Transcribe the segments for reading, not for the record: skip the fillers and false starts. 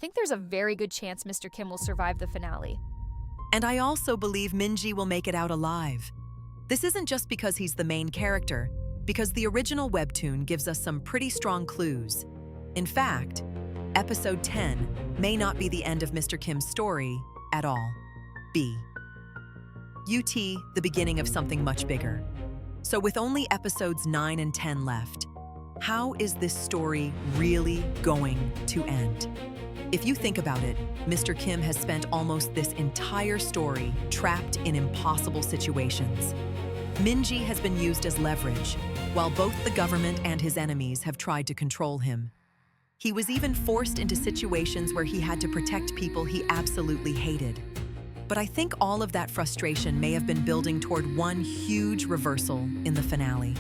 think there's a very good chance Mr. Kim will survive the finale. And I also believe Minji will make it out alive. This isn't just because he's the main character, because the original webtoon gives us some pretty strong clues. In fact, episode 10 may not be the end of Mr. Kim's story at all. B. UT, the beginning of something much bigger. So with only episodes 9 and 10 left, how is this story really going to end? If you think about it, Mr. Kim has spent almost this entire story trapped in impossible situations. Minji has been used as leverage, while both the government and his enemies have tried to control him. He was even forced into situations where he had to protect people he absolutely hated. But I think all of that frustration may have been building toward one huge reversal in the finale.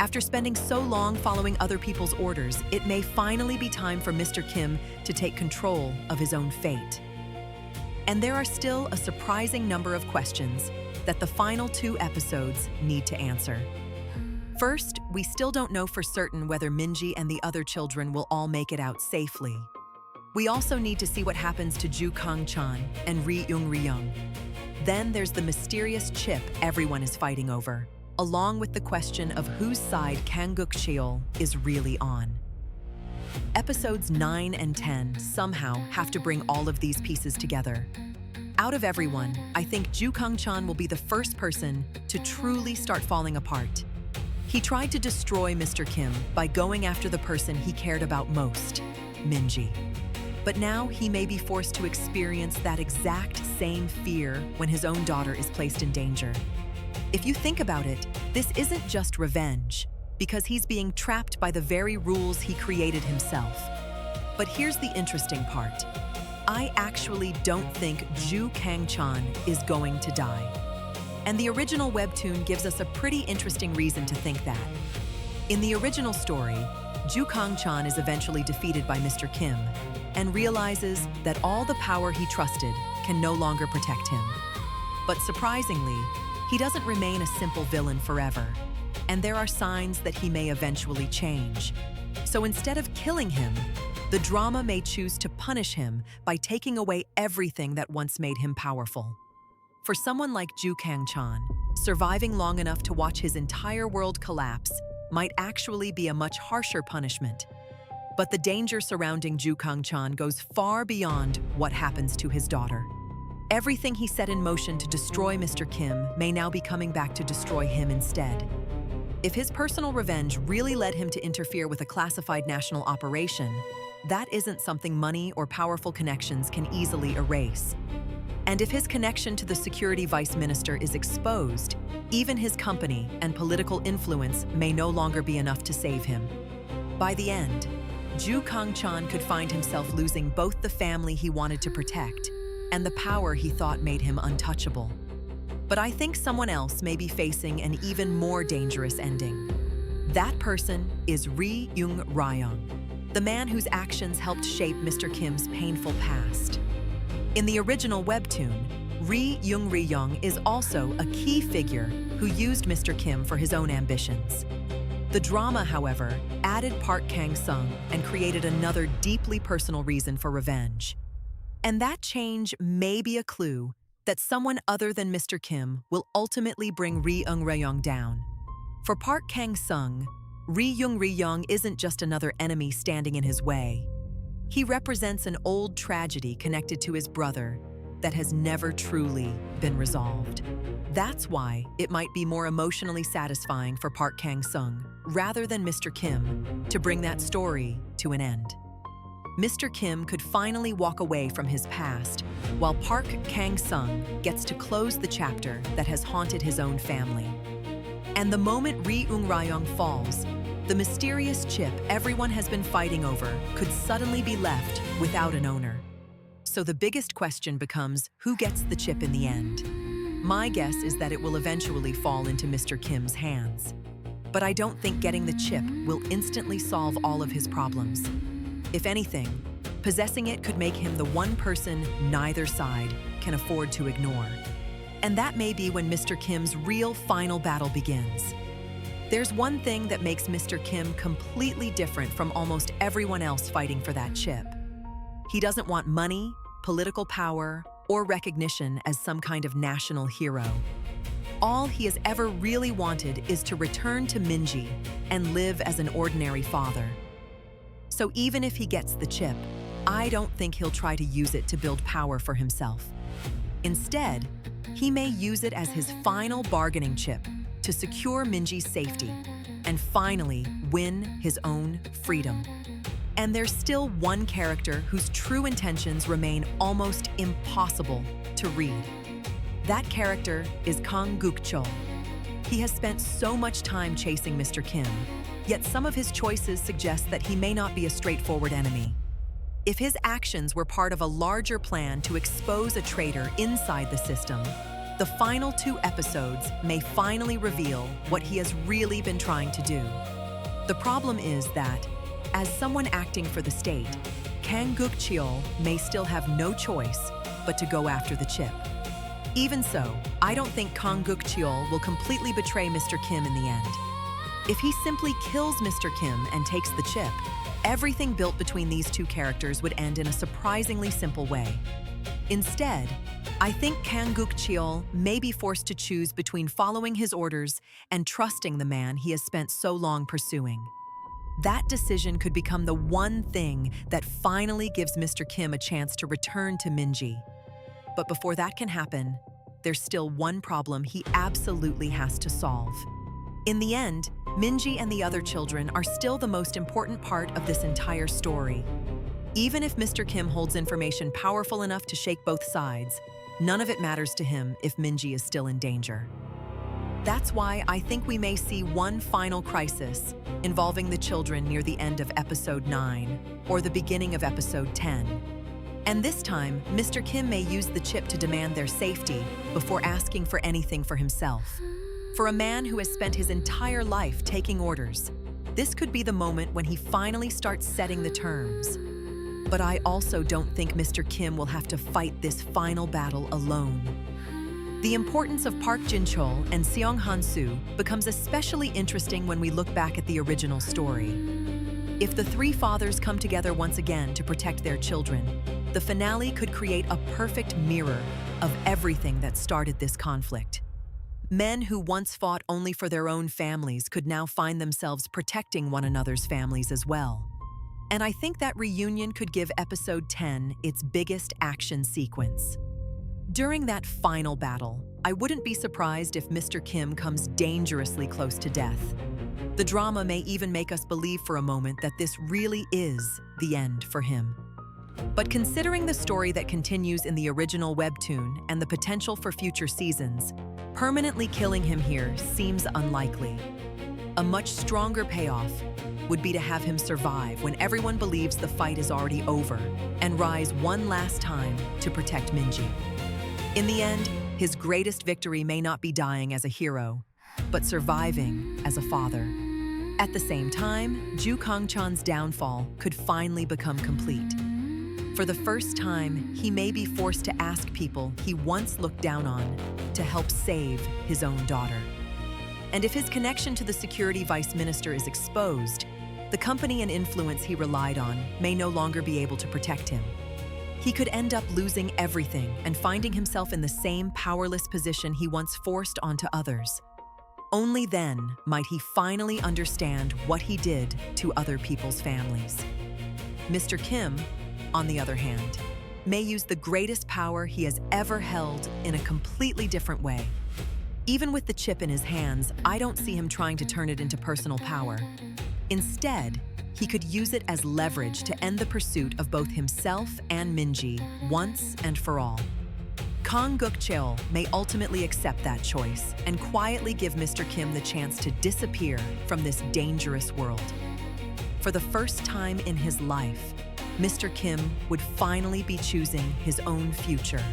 After spending so long following other people's orders, it may finally be time for Mr. Kim to take control of his own fate. And there are still a surprising number of questions that the final 2 episodes need to answer. First, we still don't know for certain whether Minji and the other children will all make it out safely. We also need to see what happens to Kang-chan and Eung-ryeong. Then there's the mysterious chip everyone is fighting over, along with the question of whose side Kang Guk-cheol is really on. Episodes 9 and 10 somehow have to bring all of these pieces together. Out of everyone, I think Kang-chan will be the first person to truly start falling apart. He tried to destroy Mr. Kim by going after the person he cared about most, Minji. But now he may be forced to experience that exact same fear when his own daughter is placed in danger. If you think about it, this isn't just revenge, because he's being trapped by the very rules he created himself. But here's the interesting part. I actually don't think Kang-chan is going to die. And the original webtoon gives us a pretty interesting reason to think that. In the original story, Kang-chan is eventually defeated by Mr. Kim and realizes that all the power he trusted can no longer protect him. But surprisingly, he doesn't remain a simple villain forever, and there are signs that he may eventually change. So instead of killing him, the drama may choose to punish him by taking away everything that once made him powerful. For someone like Kang-chan, surviving long enough to watch his entire world collapse might actually be a much harsher punishment. But the danger surrounding Kang-chan goes far beyond what happens to his daughter. Everything he set in motion to destroy Mr. Kim may now be coming back to destroy him instead. If his personal revenge really led him to interfere with a classified national operation, that isn't something money or powerful connections can easily erase. And if his connection to the security vice minister is exposed, even his company and political influence may no longer be enough to save him. By the end, Kang-chan could find himself losing both the family he wanted to protect and the power he thought made him untouchable. But I think someone else may be facing an even more dangerous ending. That person is Eung-ryeong, the man whose actions helped shape Mr. Kim's painful past. In the original webtoon, Eung-ryeong is also a key figure who used Mr. Kim for his own ambitions. The drama, however, added Park Kang-sung and created another deeply personal reason for revenge. And that change may be a clue that someone other than Mr. Kim will ultimately bring Eung-ryeong down. For Park Kang-sung, Eung-ryeong isn't just another enemy standing in his way. He represents an old tragedy connected to his brother that has never truly been resolved. That's why it might be more emotionally satisfying for Park Kang-sung, rather than Mr. Kim, to bring that story to an end. Mr. Kim could finally walk away from his past, while Park Kang-sung gets to close the chapter that has haunted his own family. And the moment Eung-ryeong falls, the mysterious chip everyone has been fighting over could suddenly be left without an owner. So the biggest question becomes, who gets the chip in the end? My guess is that it will eventually fall into Mr. Kim's hands. But I don't think getting the chip will instantly solve all of his problems. If anything, possessing it could make him the one person neither side can afford to ignore. And that may be when Mr. Kim's real final battle begins. There's one thing that makes Mr. Kim completely different from almost everyone else fighting for that chip. He doesn't want money, political power, or recognition as some kind of national hero. All he has ever really wanted is to return to Minji and live as an ordinary father. So even if he gets the chip, I don't think he'll try to use it to build power for himself. Instead, he may use it as his final bargaining chip to secure Minji's safety and finally win his own freedom. And there's still one character whose true intentions remain almost impossible to read. That character is Kang Guk-cheol. He has spent so much time chasing Mr. Kim, yet some of his choices suggest that he may not be a straightforward enemy. If his actions were part of a larger plan to expose a traitor inside the system, the final 2 episodes may finally reveal what he has really been trying to do. The problem is that, as someone acting for the state, Kang Guk-cheol may still have no choice but to go after the chip. Even so, I don't think Kang Guk-cheol will completely betray Mr. Kim in the end. If he simply kills Mr. Kim and takes the chip, everything built between these 2 characters would end in a surprisingly simple way. Instead, I think Kang Guk-cheol may be forced to choose between following his orders and trusting the man he has spent so long pursuing. That decision could become the one thing that finally gives Mr. Kim a chance to return to Minji. But before that can happen, there's still one problem he absolutely has to solve. In the end, Minji and the other children are still the most important part of this entire story. Even if Mr. Kim holds information powerful enough to shake both sides, none of it matters to him if Minji is still in danger. That's why I think we may see one final crisis involving the children near the end of episode 9 or the beginning of episode 10. And this time, Mr. Kim may use the chip to demand their safety before asking for anything for himself. For a man who has spent his entire life taking orders, this could be the moment when he finally starts setting the terms. But I also don't think Mr. Kim will have to fight this final battle alone. The importance of Park Jin-chol and Seong Han-soo becomes especially interesting when we look back at the original story. If the 3 fathers come together once again to protect their children, the finale could create a perfect mirror of everything that started this conflict. Men who once fought only for their own families could now find themselves protecting one another's families as well. And I think that reunion could give episode 10 its biggest action sequence. During that final battle, I wouldn't be surprised if Mr. Kim comes dangerously close to death. The drama may even make us believe for a moment that this really is the end for him. But considering the story that continues in the original Webtoon and the potential for future seasons, permanently killing him here seems unlikely. A much stronger payoff would be to have him survive when everyone believes the fight is already over and rise one last time to protect Minji. In the end, his greatest victory may not be dying as a hero, but surviving as a father. At the same time, Kang-chan's downfall could finally become complete. For the first time, he may be forced to ask people he once looked down on to help save his own daughter. And if his connection to the security vice minister is exposed, the company and influence he relied on may no longer be able to protect him. He could end up losing everything and finding himself in the same powerless position he once forced onto others. Only then might he finally understand what he did to other people's families. Mr. Kim, on the other hand, may use the greatest power he has ever held in a completely different way. Even with the chip in his hands, I don't see him trying to turn it into personal power. Instead, he could use it as leverage to end the pursuit of both himself and Minji once and for all. Kang Guk-cheol may ultimately accept that choice and quietly give Mr. Kim the chance to disappear from this dangerous world. For the first time in his life, Mr. Kim would finally be choosing his own future.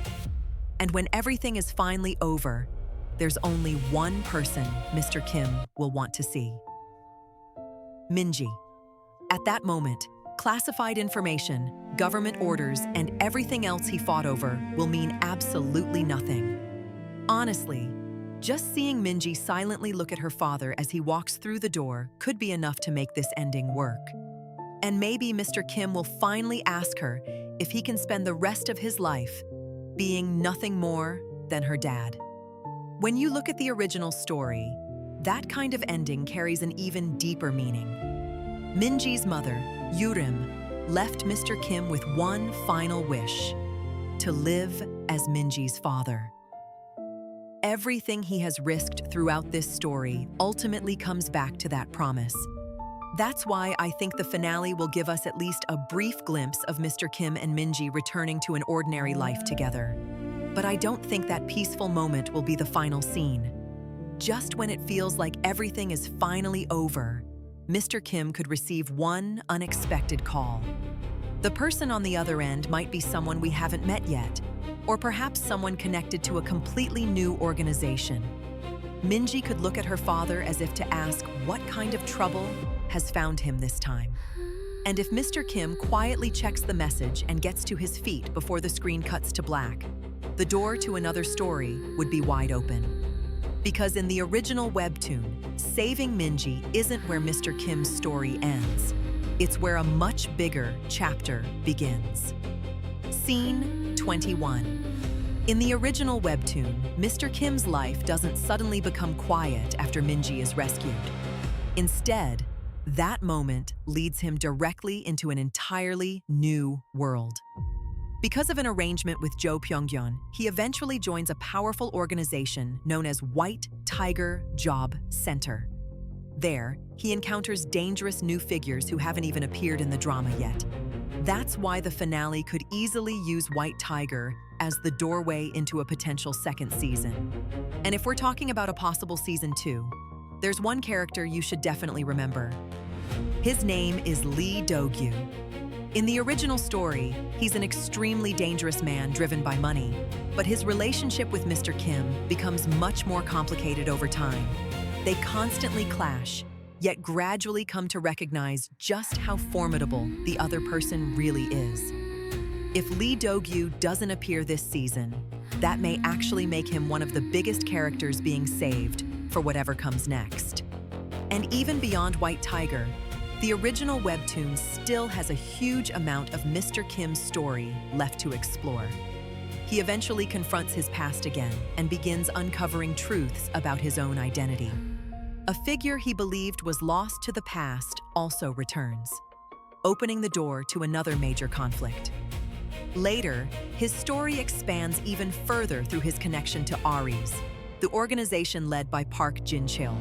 And when everything is finally over, there's only one person Mr. Kim will want to see: Minji. At that moment, classified information, government orders, and everything else he fought over will mean absolutely nothing. Honestly, just seeing Minji silently look at her father as he walks through the door could be enough to make this ending work. And maybe Mr. Kim will finally ask her if he can spend the rest of his life being nothing more than her dad. When you look at the original story, that kind of ending carries an even deeper meaning. Minji's mother, Yurim, left Mr. Kim with one final wish: to live as Minji's father. Everything he has risked throughout this story ultimately comes back to that promise. That's why I think the finale will give us at least a brief glimpse of Mr. Kim and Minji returning to an ordinary life together. But I don't think that peaceful moment will be the final scene. Just when it feels like everything is finally over, Mr. Kim could receive one unexpected call. The person on the other end might be someone we haven't met yet, or perhaps someone connected to a completely new organization. Minji could look at her father as if to ask what kind of trouble has found him this time. And if Mr. Kim quietly checks the message and gets to his feet before the screen cuts to black, the door to another story would be wide open. Because in the original Webtoon, saving Minji isn't where Mr. Kim's story ends. It's where a much bigger chapter begins. Scene 21. In the original Webtoon, Mr. Kim's life doesn't suddenly become quiet after Minji is rescued. Instead, that moment leads him directly into an entirely new world. Because of an arrangement with Jo Pyongyeon, he eventually joins a powerful organization known as White Tiger Job Center. There, he encounters dangerous new figures who haven't even appeared in the drama yet. That's why the finale could easily use White Tiger as the doorway into a potential second season. And if we're talking about a possible season 2, there's one character you should definitely remember. His name is Lee Do-gyu. In the original story, he's an extremely dangerous man driven by money, but his relationship with Mr. Kim becomes much more complicated over time. They constantly clash, yet gradually come to recognize just how formidable the other person really is. If Lee Do-gyu doesn't appear this season, that may actually make him one of the biggest characters being saved for whatever comes next. And even beyond White Tiger, the original Webtoon still has a huge amount of Mr. Kim's story left to explore. He eventually confronts his past again and begins uncovering truths about his own identity. A figure he believed was lost to the past also returns, opening the door to another major conflict. Later, his story expands even further through his connection to Aries, the organization led by Park Jin-cheol.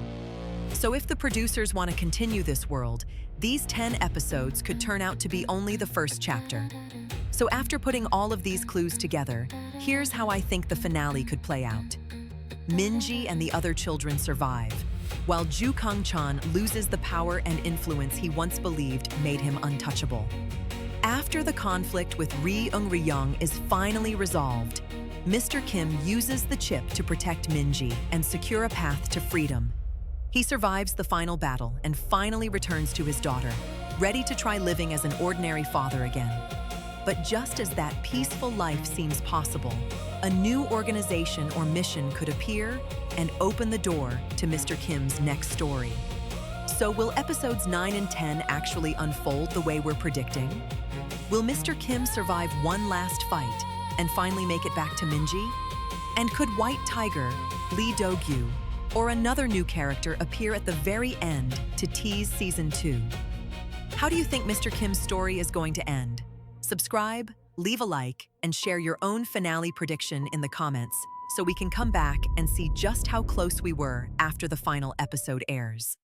So if the producers want to continue this world, these 10 episodes could turn out to be only the first chapter. So after putting all of these clues together, here's how I think the finale could play out. Minji and the other children survive, while Kang-chan loses the power and influence he once believed made him untouchable. After the conflict with Eung-ryeong is finally resolved, Mr. Kim uses the chip to protect Minji and secure a path to freedom. He survives the final battle and finally returns to his daughter, ready to try living as an ordinary father again. But just as that peaceful life seems possible, a new organization or mission could appear and open the door to Mr. Kim's next story. So will episodes 9 and 10 actually unfold the way we're predicting? Will Mr. Kim survive one last fight and finally make it back to Minji? And could White Tiger, Lee Do-gyu, or another new character appear at the very end to tease season 2? How do you think Mr. Kim's story is going to end? Subscribe, leave a like, and share your own finale prediction in the comments so we can come back and see just how close we were after the final episode airs.